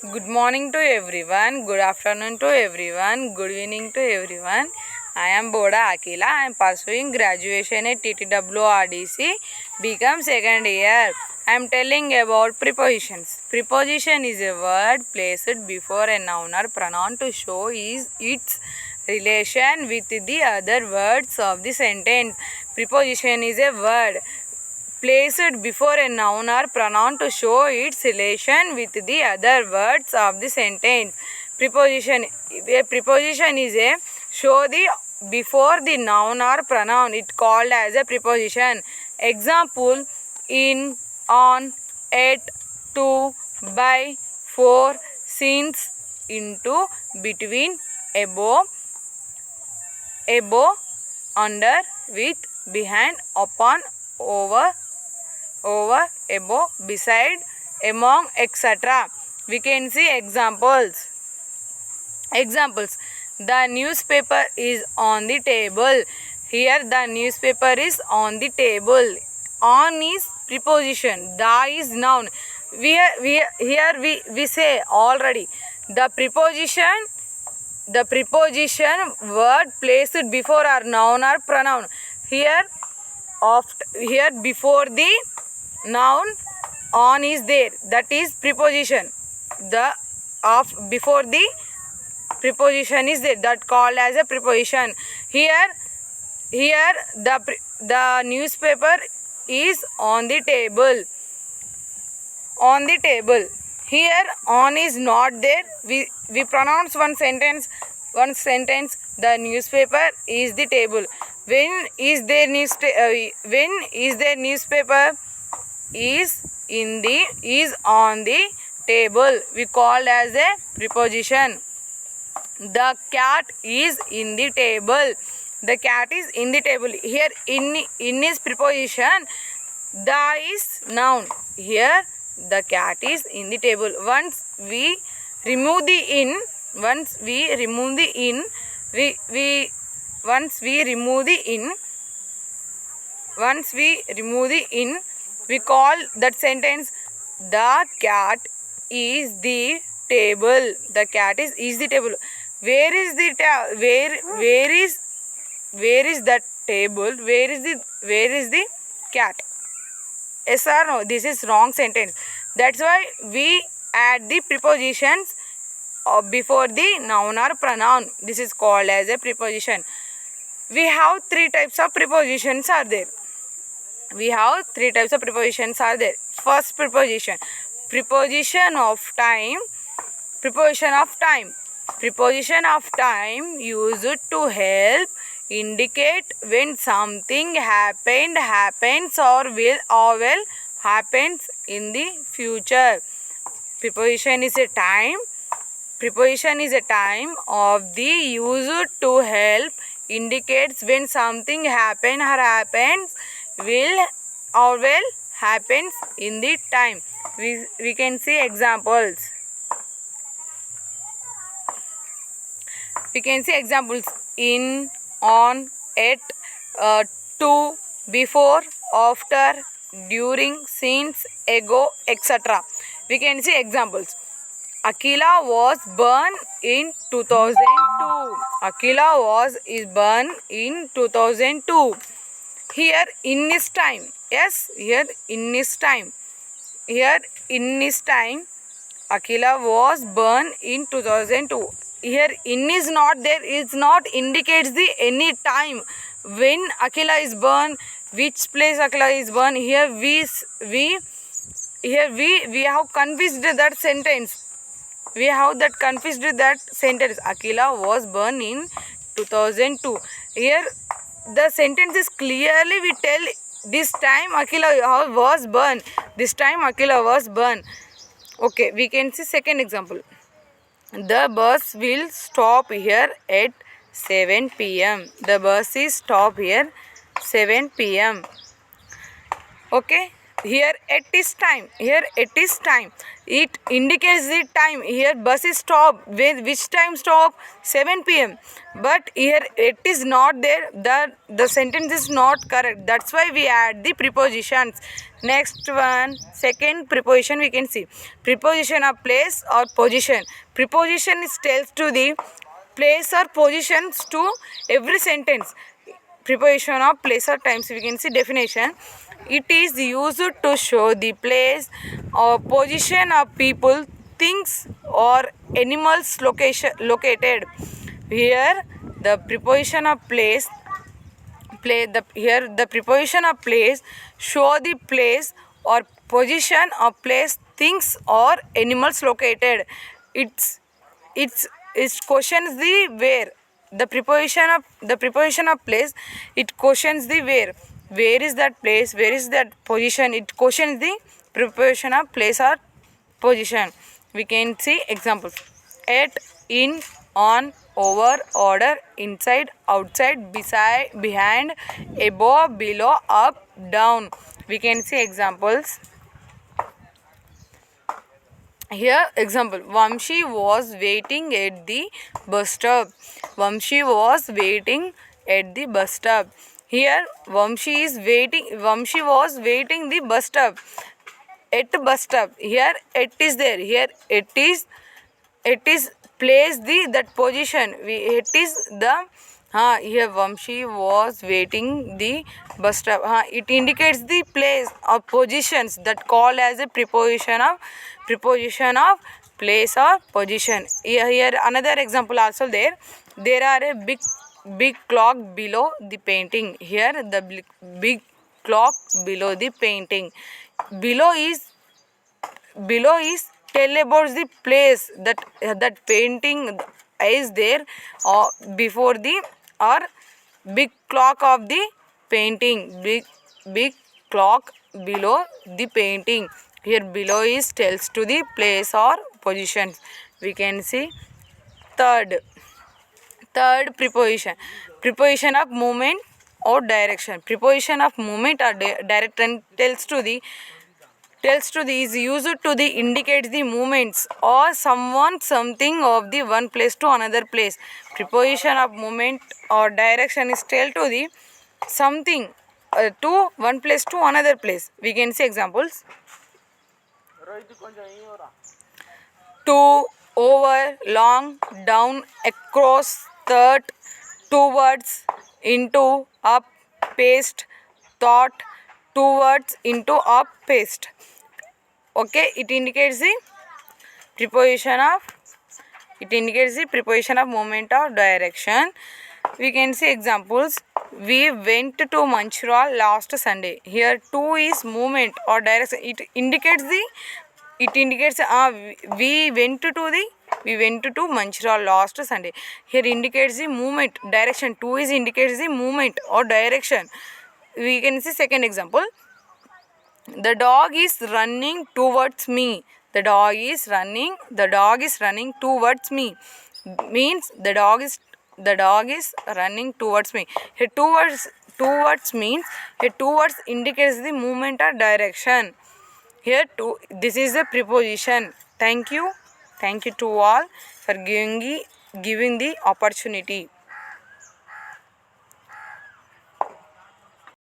Good morning to everyone, good afternoon to everyone, good evening to everyone. I am Boda Akila. I am pursuing graduation at TTWRDC, become second year. I am telling about prepositions. Preposition is a word placed before a noun or pronoun to show its relation with the other words of the sentence. Preposition is a word placed before a noun or pronoun to show its relation with the other words of the sentence. Preposition. A preposition is a show the before the noun or pronoun. It called as a preposition. Example: in, on, at, to, by, for, since, into, between, above, under, with, behind, upon, over, above, beside, among, etc. We can see examples. The newspaper is on the table. Here the newspaper is on the table. On is preposition. The is noun. Here we say already the preposition word placed before our noun or pronoun. Here before the noun on is there, that is preposition. The before the preposition is there, that called as a preposition. Here the newspaper is on the table. Here on is not there. We pronounce one sentence. The newspaper is the table. When is there newspaper is on the table, we call as a preposition. The cat is in the table. The cat is in the table. Here in is preposition. The is noun. Here the cat is in the table. Once we remove the in, we call that sentence the cat is the table. The cat is the table. Where is the where is that table? Where is the cat? Yes or no? This is wrong sentence. That's why we add the prepositions before the noun or pronoun. This is called as a preposition. We have three types of prepositions are there. First preposition, preposition of time. Preposition of time used to help indicate when something happens or will happens in the future. Preposition is a time of the used to help indicates when something happens will happens in the time. We can see examples. In, on, at, to, before, after, during, since, ago, etc. We can see examples. Akila was born in 2002. Is born in 2002. Here in is time. Yes, here in is time. Akila was born in 2002. Here in is not there. It not indicates the any time when Akila is born, which place Akila is born. Here we have confused that sentence. Akila was born in 2002. Here the sentence is clearly we tell this time Akila was born. Okay, we can see second example. The bus will stop here at 7 p.m. The bus is stop here 7 p.m. Okay, Here it is time. Here it is time. It indicates the time. Here bus is stop. With which time stop? 7 p.m. But here it is not there. The sentence is not correct. That's why we add the prepositions. Next one, second preposition we can see. Preposition of place or position. Preposition is tells to the place or positions to every sentence. Preposition of place or times we can see definition. It is used to show the place or position of people, things or animals located. Here the preposition of place here the preposition of place show the place or position of place, things or animals located. It questions the where. The preposition of place, it questions the where is that place, where is that position. It questions the preposition of place or position. We can see examples: at, in, on, over, order, inside, outside, beside, behind, above, below, up, down. We can see examples. Here example: Vamshi was waiting at the bus stop. Vamshi was waiting at the bus stop. Here Vamshi was waiting the bus stop. At bus stop. Here it is there. Here it is placed the that position. It is the here Vamshi was waiting the bus stop. It indicates the place or positions that call as a preposition of place or position. Here another example also there. There are a big clock below the painting. Here the big clock below the painting. Below is tell about the place that painting is there or before the or big clock of the painting. Big clock below the painting. Here below is tells to the place or position. We can see third preposition of movement or direction. Preposition of movement or direction tells to the is used to the indicates the movements or someone something of the one place to another place. Preposition of movement or direction is tell to the something to one place to another place. We can see examples: to, over, long, down, across, third, towards, into, up, past, thought, towards, into, up, past. Okay, it indicates the preposition of movement or direction. We can see examples: we went to Manchural last Sunday. Here to is movement or direction. It indicates we went to Manchural last Sunday. Here indicates the movement, direction. To is indicates the movement or direction. We can see second example: the dog is running towards me. The dog is running towards me. Means the dog is running towards me. Here towards means here towards indicates the movement or direction. Here this is the preposition. Thank you to all for giving the opportunity.